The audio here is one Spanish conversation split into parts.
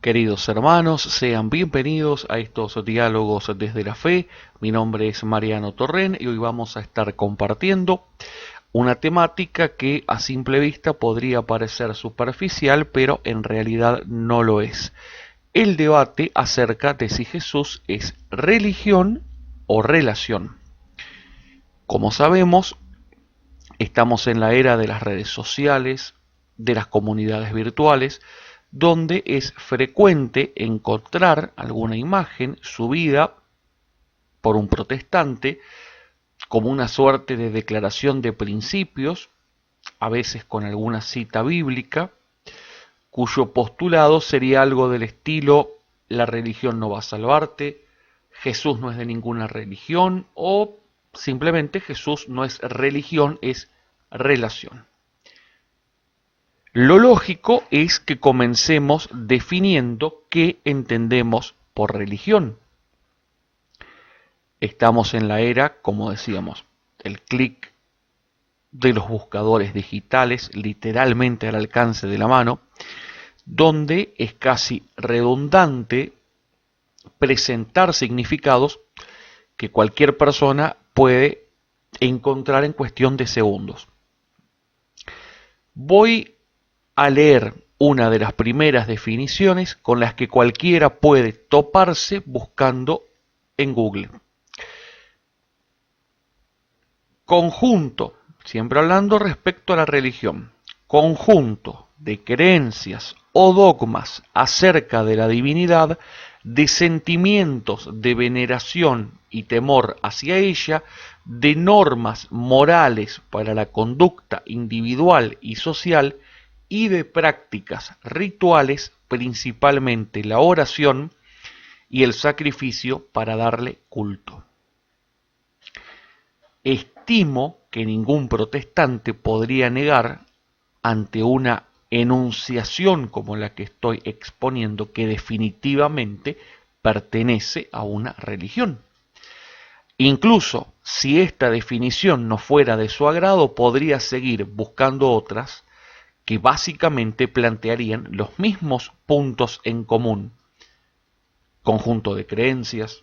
Queridos hermanos, sean bienvenidos a estos diálogos desde la fe. Mi nombre es Mariano Torren y hoy vamos a estar compartiendo una temática que a simple vista podría parecer superficial, pero en realidad no lo es. El debate acerca de si Jesús es religión o relación. Como sabemos, estamos en la era de las redes sociales, de las comunidades virtuales, donde es frecuente encontrar alguna imagen subida por un protestante como una suerte de declaración de principios, a veces con alguna cita bíblica, cuyo postulado sería algo del estilo: la religión no va a salvarte, Jesús no es de ninguna religión, o simplemente Jesús no es religión, es relación. Lo lógico es que comencemos definiendo qué entendemos por religión. Estamos en la era, como decíamos, el clic de los buscadores digitales, literalmente al alcance de la mano, donde es casi redundante presentar significados que cualquier persona puede encontrar en cuestión de segundos. Voy a leer una de las primeras definiciones con las que cualquiera puede toparse buscando en Google. Conjunto, siempre hablando respecto a la religión, conjunto de creencias o dogmas acerca de la divinidad, de sentimientos de veneración y temor hacia ella, de normas morales para la conducta individual y social, y de prácticas rituales, principalmente la oración y el sacrificio para darle culto. Estimo que ningún protestante podría negar, ante una enunciación como la que estoy exponiendo, que definitivamente pertenece a una religión. Incluso si esta definición no fuera de su agrado, podría seguir buscando otras que básicamente plantearían los mismos puntos en común: conjunto de creencias,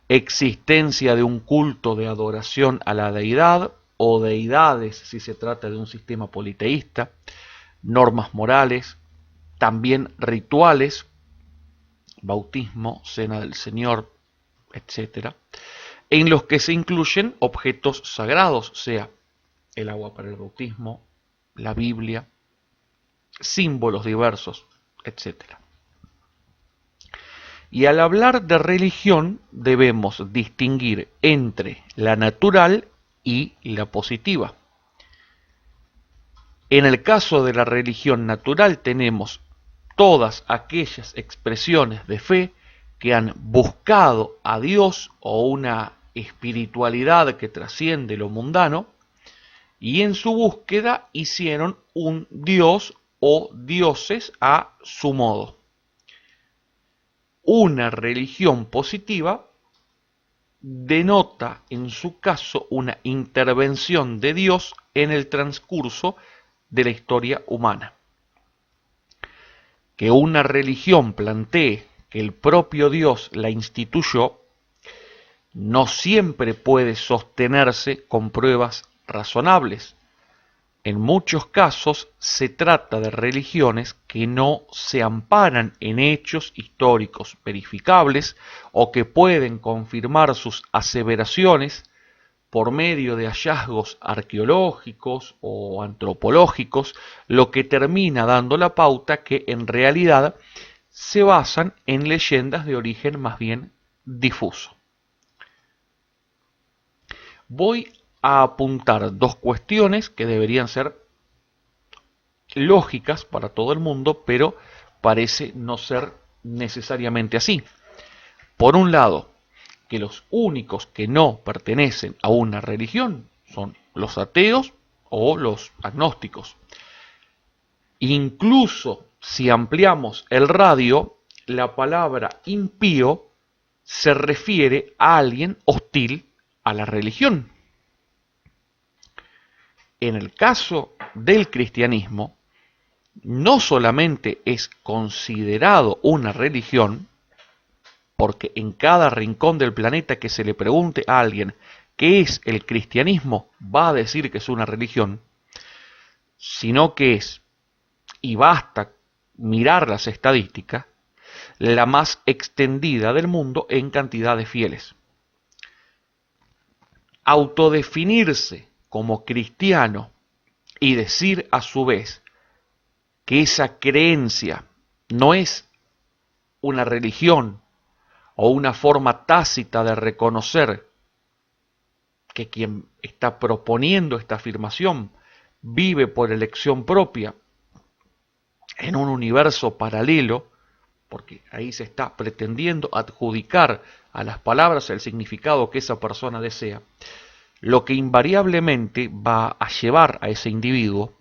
existencia de un culto de adoración a la deidad o deidades si se trata de un sistema politeísta, normas morales, también rituales, bautismo, cena del Señor, etc., en los que se incluyen objetos sagrados, sea el agua para el bautismo, la Biblia, símbolos diversos, etc. Y al hablar de religión debemos distinguir entre la natural y la positiva. En el caso de la religión natural tenemos todas aquellas expresiones de fe que han buscado a Dios o una espiritualidad que trasciende lo mundano, y en su búsqueda hicieron un dios o dioses a su modo. Una religión positiva denota en su caso una intervención de Dios en el transcurso de la historia humana. Que una religión plantee que el propio Dios la instituyó no siempre puede sostenerse con pruebas razonables. En muchos casos se trata de religiones que no se amparan en hechos históricos verificables o que pueden confirmar sus aseveraciones por medio de hallazgos arqueológicos o antropológicos, lo que termina dando la pauta que en realidad se basan en leyendas de origen más bien difuso. Voy a apuntar dos cuestiones que deberían ser lógicas para todo el mundo, pero parece no ser necesariamente así. Por un lado, que los únicos que no pertenecen a una religión son los ateos o los agnósticos. Incluso si ampliamos el radio, la palabra impío se refiere a alguien hostil a la religión. En el caso del cristianismo, no solamente es considerado una religión, porque en cada rincón del planeta que se le pregunte a alguien qué es el cristianismo, va a decir que es una religión, sino que es, y basta mirar las estadísticas, la más extendida del mundo en cantidad de fieles. Autodefinirse como cristiano y decir a su vez que esa creencia no es una religión o una forma tácita de reconocer que quien está proponiendo esta afirmación vive por elección propia en un universo paralelo, porque ahí se está pretendiendo adjudicar a las palabras el significado que esa persona desea, lo que invariablemente va a llevar a ese individuo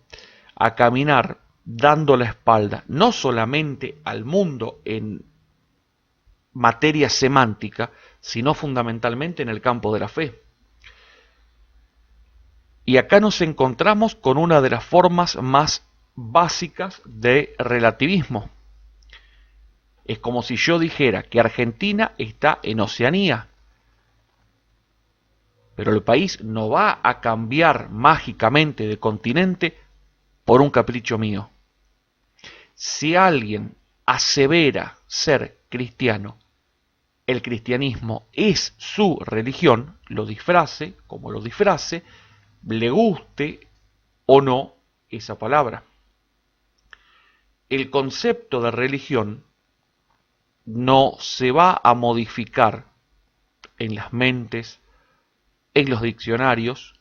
a caminar dando la espalda no solamente al mundo en materia semántica, sino fundamentalmente en el campo de la fe. Y acá nos encontramos con una de las formas más básicas de relativismo. Es como si yo dijera que Argentina está en Oceanía, pero el país no va a cambiar mágicamente de continente por un capricho mío. Si alguien asevera ser cristiano, el cristianismo es su religión, lo disfrace como lo disfrace, le guste o no esa palabra. El concepto de religión no se va a modificar en las mentes, en los diccionarios,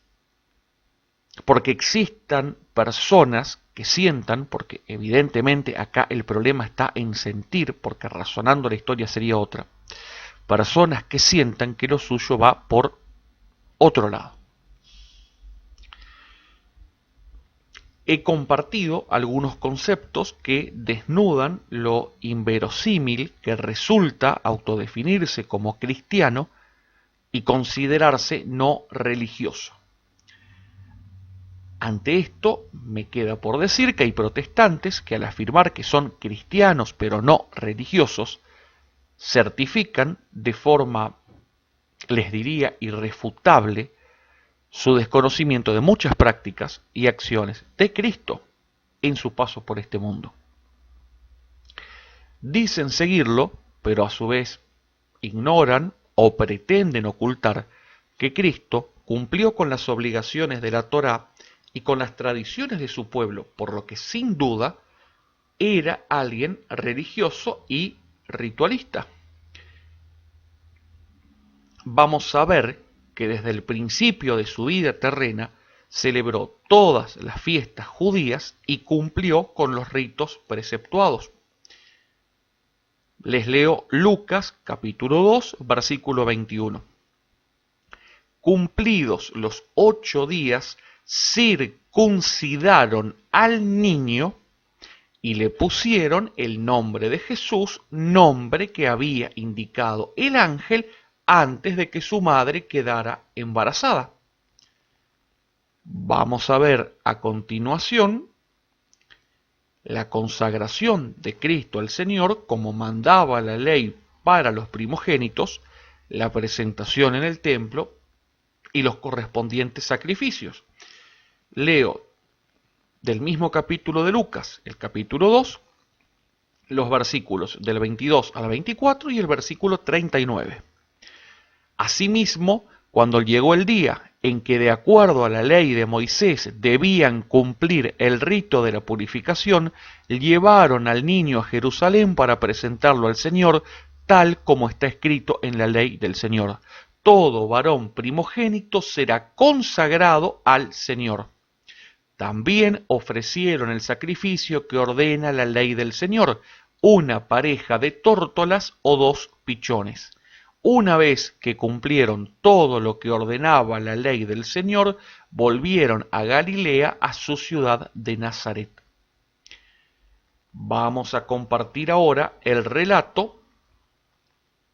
porque existan personas que sientan, porque evidentemente acá el problema está en sentir, porque razonando la historia sería otra, personas que sientan que lo suyo va por otro lado. He compartido algunos conceptos que desnudan lo inverosímil que resulta autodefinirse como cristiano y considerarse no religioso. Ante esto, me queda por decir que hay protestantes que al afirmar que son cristianos pero no religiosos, certifican de forma, les diría, irrefutable, su desconocimiento de muchas prácticas y acciones de Cristo en su paso por este mundo. Dicen seguirlo, pero a su vez ignoran o pretenden ocultar que Cristo cumplió con las obligaciones de la Torá y con las tradiciones de su pueblo, por lo que sin duda era alguien religioso y ritualista. Vamos a ver que desde el principio de su vida terrena celebró todas las fiestas judías y cumplió con los ritos preceptuados. Les leo Lucas capítulo 2, versículo 21. Cumplidos los 8 días, circuncidaron al niño y le pusieron el nombre de Jesús, nombre que había indicado el ángel antes de que su madre quedara embarazada. Vamos a ver a continuación la consagración de Cristo al Señor como mandaba la ley para los primogénitos, la presentación en el templo y los correspondientes sacrificios. Leo del mismo capítulo de Lucas, el capítulo 2, los versículos del 22 al 24 y el versículo 39. Asimismo, cuando llegó el día en que de acuerdo a la ley de Moisés debían cumplir el rito de la purificación, llevaron al niño a Jerusalén para presentarlo al Señor, tal como está escrito en la ley del Señor. Todo varón primogénito será consagrado al Señor. También ofrecieron el sacrificio que ordena la ley del Señor, una pareja de tórtolas o 2 pichones. Una vez que cumplieron todo lo que ordenaba la ley del Señor, volvieron a Galilea, a su ciudad de Nazaret. Vamos a compartir ahora el relato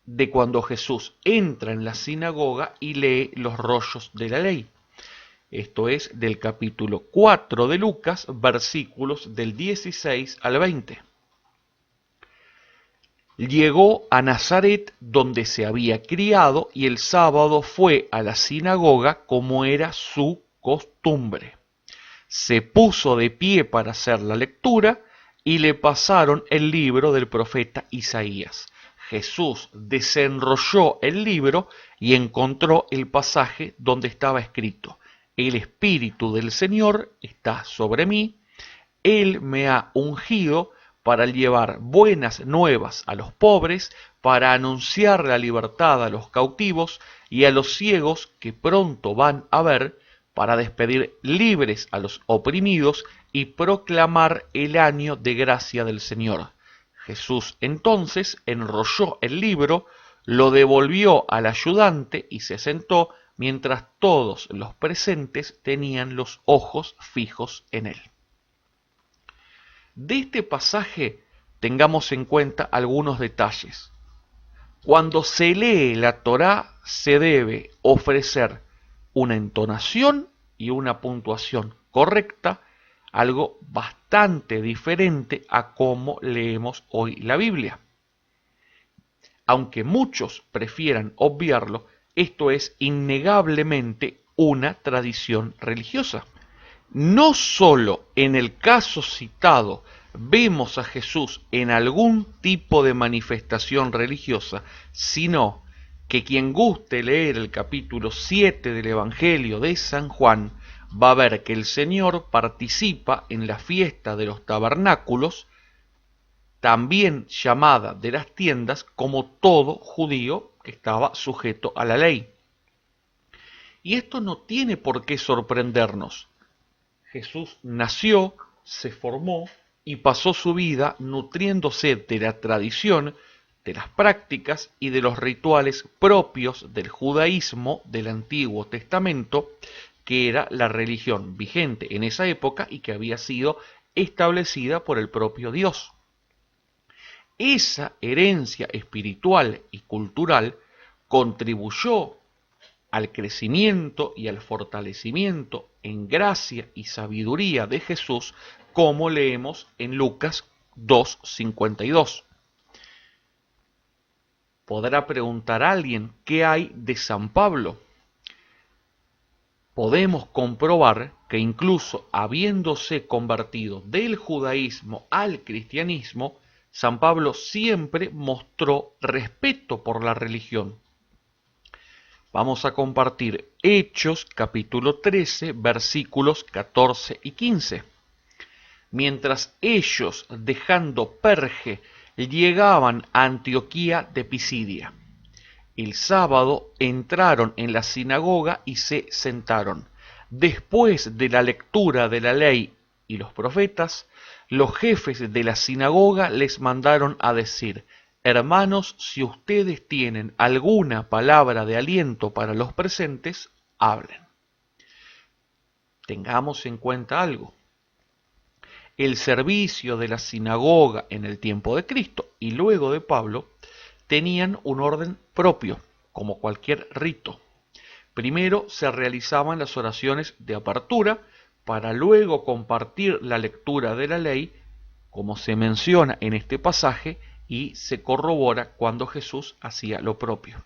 de cuando Jesús entra en la sinagoga y lee los rollos de la ley. Esto es del capítulo 4 de Lucas, versículos del 16 al 20. Llegó a Nazaret, donde se había criado, y el sábado fue a la sinagoga como era su costumbre. Se puso de pie para hacer la lectura y le pasaron el libro del profeta Isaías. Jesús desenrolló el libro y encontró el pasaje donde estaba escrito: El Espíritu del Señor está sobre mí, Él me ha ungido para llevar buenas nuevas a los pobres, para anunciar la libertad a los cautivos y a los ciegos que pronto van a ver, para despedir libres a los oprimidos y proclamar el año de gracia del Señor. Jesús entonces enrolló el libro, lo devolvió al ayudante y se sentó, mientras todos los presentes tenían los ojos fijos en él. De este pasaje tengamos en cuenta algunos detalles. Cuando se lee la Torá se debe ofrecer una entonación y una puntuación correcta, algo bastante diferente a cómo leemos hoy la Biblia. Aunque muchos prefieran obviarlo, esto es innegablemente una tradición religiosa. No solo en el caso citado vemos a Jesús en algún tipo de manifestación religiosa, sino que quien guste leer el capítulo 7 del Evangelio de San Juan va a ver que el Señor participa en la fiesta de los tabernáculos, también llamada de las tiendas, como todo judío que estaba sujeto a la ley. Y esto no tiene por qué sorprendernos. Jesús nació, se formó y pasó su vida nutriéndose de la tradición, de las prácticas y de los rituales propios del judaísmo del Antiguo Testamento, que era la religión vigente en esa época y que había sido establecida por el propio Dios. Esa herencia espiritual y cultural contribuyó al crecimiento y al fortalecimiento en gracia y sabiduría de Jesús, como leemos en Lucas 2:52. Podrá preguntar a alguien, ¿qué hay de San Pablo? Podemos comprobar que incluso habiéndose convertido del judaísmo al cristianismo, San Pablo siempre mostró respeto por la religión. Vamos a compartir Hechos capítulo 13, versículos 14 y 15. Mientras ellos, dejando Perge, llegaban a Antioquía de Pisidia, el sábado entraron en la sinagoga y se sentaron. Después de la lectura de la ley y los profetas, los jefes de la sinagoga les mandaron a decir: Hermanos, si ustedes tienen alguna palabra de aliento para los presentes, hablen. Tengamos en cuenta algo. El servicio de la sinagoga en el tiempo de Cristo y luego de Pablo tenían un orden propio, como cualquier rito. Primero se realizaban las oraciones de apertura para luego compartir la lectura de la ley, como se menciona en este pasaje, y se corrobora cuando Jesús hacía lo propio.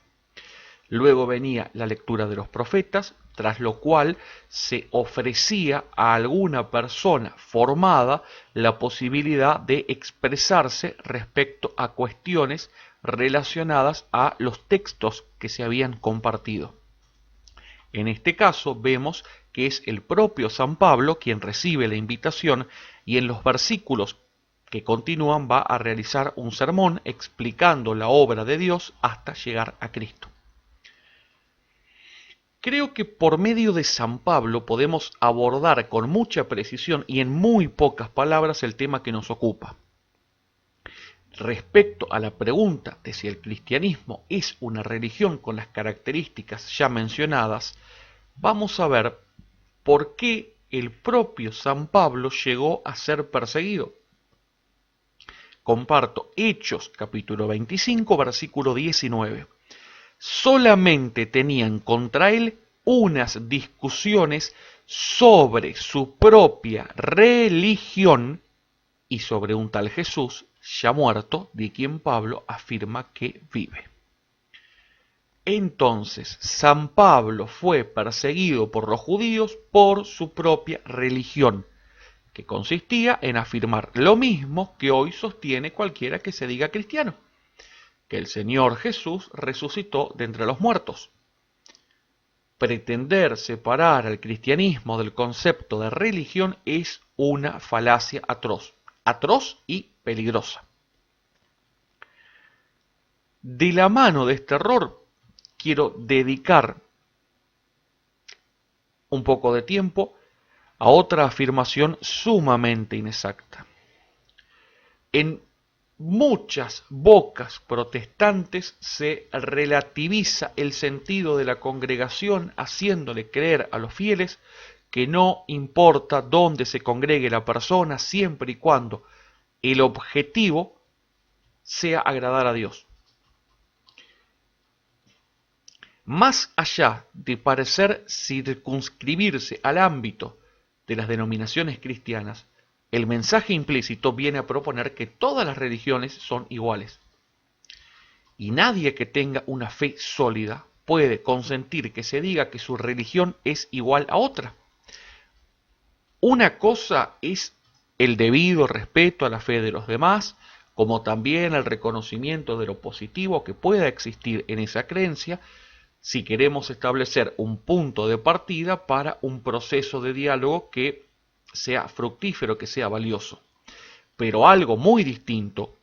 Luego venía la lectura de los profetas, tras lo cual se ofrecía a alguna persona formada la posibilidad de expresarse respecto a cuestiones relacionadas a los textos que se habían compartido. En este caso vemos que es el propio San Pablo quien recibe la invitación y en los versículos que continúan va a realizar un sermón explicando la obra de Dios hasta llegar a Cristo. Creo que por medio de San Pablo podemos abordar con mucha precisión y en muy pocas palabras el tema que nos ocupa. Respecto a la pregunta de si el cristianismo es una religión con las características ya mencionadas, vamos a ver por qué el propio San Pablo llegó a ser perseguido. Comparto Hechos capítulo 25, versículo 19. Solamente tenían contra él unas discusiones sobre su propia religión y sobre un tal Jesús ya muerto, de quien Pablo afirma que vive. Entonces, San Pablo fue perseguido por los judíos por su propia religión, que consistía en afirmar lo mismo que hoy sostiene cualquiera que se diga cristiano, que el Señor Jesús resucitó de entre los muertos. Pretender separar al cristianismo del concepto de religión es una falacia atroz y peligrosa. De la mano de este error, quiero dedicar un poco de tiempo a otra afirmación sumamente inexacta. En muchas bocas protestantes se relativiza el sentido de la congregación, haciéndole creer a los fieles que no importa dónde se congregue la persona, siempre y cuando el objetivo sea agradar a Dios. Más allá de parecer circunscribirse al ámbito de las denominaciones cristianas, el mensaje implícito viene a proponer que todas las religiones son iguales. Y nadie que tenga una fe sólida puede consentir que se diga que su religión es igual a otra. Una cosa es el debido respeto a la fe de los demás, como también el reconocimiento de lo positivo que pueda existir en esa creencia, si queremos establecer un punto de partida para un proceso de diálogo que sea fructífero, que sea valioso. Pero algo muy distinto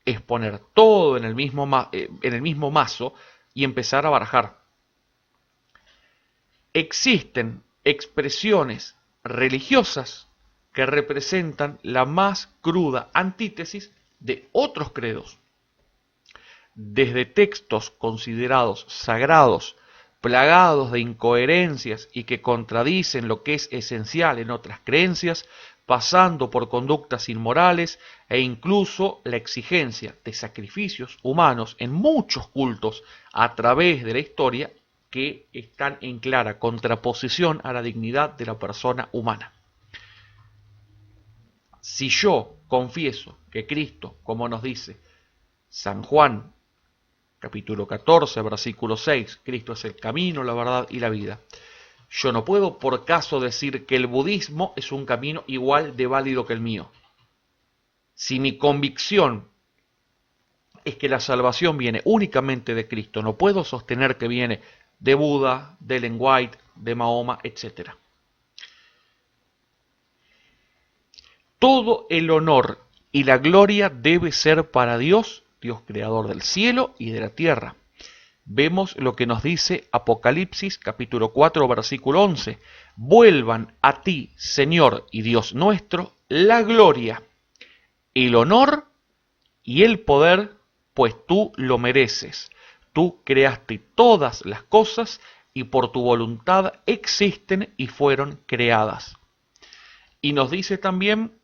es poner todo en el mismo mazo y empezar a barajar. Existen expresiones religiosas que representan la más cruda antítesis de otros credos. Desde textos considerados sagrados, plagados de incoherencias y que contradicen lo que es esencial en otras creencias, pasando por conductas inmorales e incluso la exigencia de sacrificios humanos en muchos cultos a través de la historia que están en clara contraposición a la dignidad de la persona humana. Si yo confieso que Cristo, como nos dice San Juan, capítulo 14, versículo 6, Cristo es el camino, la verdad y la vida. Yo no puedo por caso decir que el budismo es un camino igual de válido que el mío. Si mi convicción es que la salvación viene únicamente de Cristo, no puedo sostener que viene de Buda, de Ellen White, de Mahoma, etc. Todo el honor y la gloria debe ser para Dios, Dios creador del cielo y de la tierra. Vemos lo que nos dice Apocalipsis capítulo 4 versículo 11. Vuelvan a ti, Señor y Dios nuestro, la gloria, el honor y el poder, pues tú lo mereces. Tú creaste todas las cosas y por tu voluntad existen y fueron creadas. Y nos dice también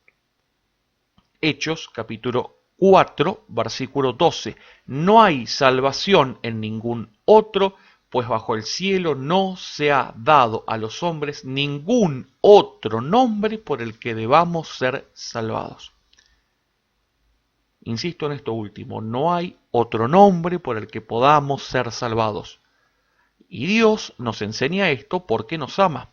Hechos capítulo 4, versículo 12. No hay salvación en ningún otro, pues bajo el cielo no se ha dado a los hombres ningún otro nombre por el que debamos ser salvados. Insisto en esto último, no hay otro nombre por el que podamos ser salvados. Y Dios nos enseña esto porque nos ama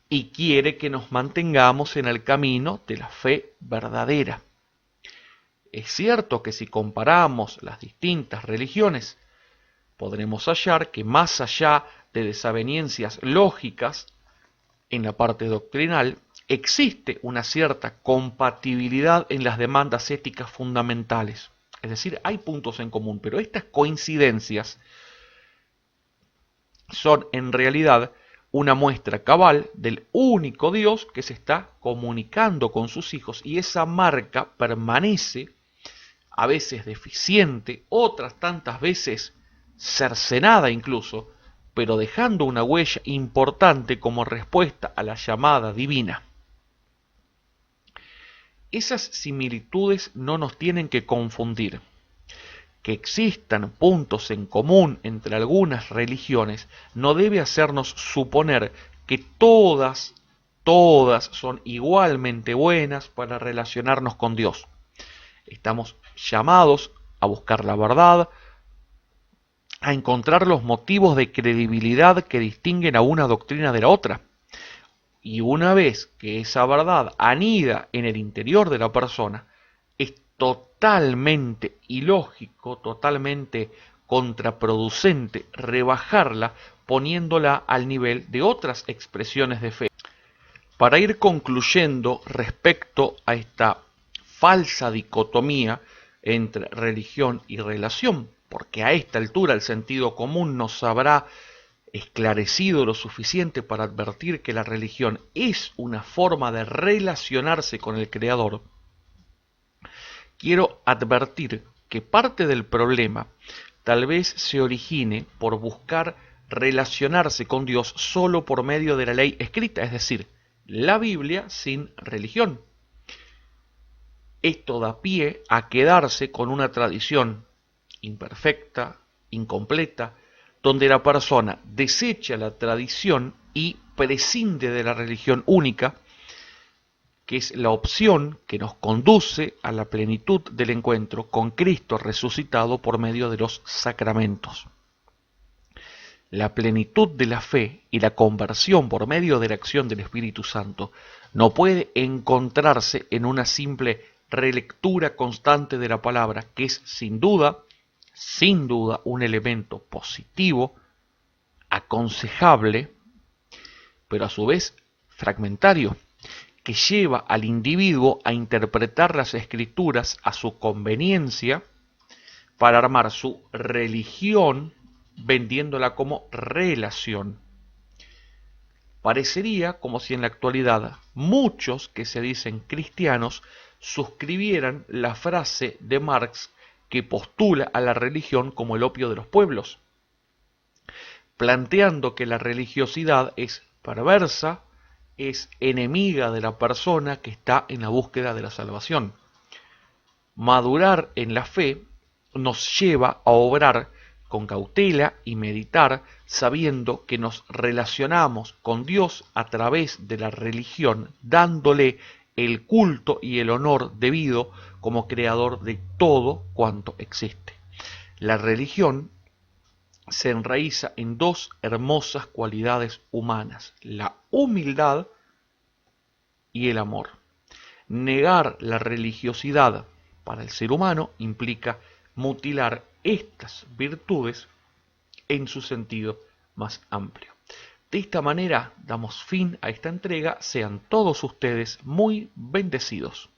y quiere que nos mantengamos en el camino de la fe verdadera. Es cierto que si comparamos las distintas religiones, podremos hallar que más allá de desavenencias lógicas en la parte doctrinal, existe una cierta compatibilidad en las demandas éticas fundamentales. Es decir, hay puntos en común, pero estas coincidencias son en realidad una muestra cabal del único Dios que se está comunicando con sus hijos y esa marca permanece a veces deficiente, otras tantas veces cercenada incluso, pero dejando una huella importante como respuesta a la llamada divina. Esas similitudes no nos tienen que confundir. Que existan puntos en común entre algunas religiones no debe hacernos suponer que todas todas son igualmente buenas para relacionarnos con Dios. Estamos llamados a buscar la verdad, a encontrar los motivos de credibilidad que distinguen a una doctrina de la otra. Y una vez que esa verdad anida en el interior de la persona, es totalmente ilógico, totalmente contraproducente rebajarla poniéndola al nivel de otras expresiones de fe. Para ir concluyendo respecto a esta falsa dicotomía entre religión y relación, porque a esta altura el sentido común nos habrá esclarecido lo suficiente para advertir que la religión es una forma de relacionarse con el Creador, quiero advertir que parte del problema tal vez se origine por buscar relacionarse con Dios solo por medio de la ley escrita, es decir, la Biblia sin religión. Esto da pie a quedarse con una tradición imperfecta, incompleta, donde la persona desecha la tradición y prescinde de la religión única, que es la opción que nos conduce a la plenitud del encuentro con Cristo resucitado por medio de los sacramentos. La plenitud de la fe y la conversión por medio de la acción del Espíritu Santo no puede encontrarse en una simple relectura constante de la palabra, que es sin duda, un elemento positivo, aconsejable, pero a su vez fragmentario, que lleva al individuo a interpretar las escrituras a su conveniencia para armar su religión vendiéndola como relación. Parecería como si en la actualidad muchos que se dicen cristianos suscribieran la frase de Marx que postula a la religión como el opio de los pueblos, planteando que la religiosidad es perversa, es enemiga de la persona que está en la búsqueda de la salvación. Madurar en la fe nos lleva a obrar con cautela y meditar sabiendo que nos relacionamos con Dios a través de la religión, dándole el culto y el honor debido como creador de todo cuanto existe. La religión se enraiza en dos hermosas cualidades humanas, la humildad y el amor. Negar la religiosidad para el ser humano implica mutilar estas virtudes en su sentido más amplio. De esta manera damos fin a esta entrega. Sean todos ustedes muy bendecidos.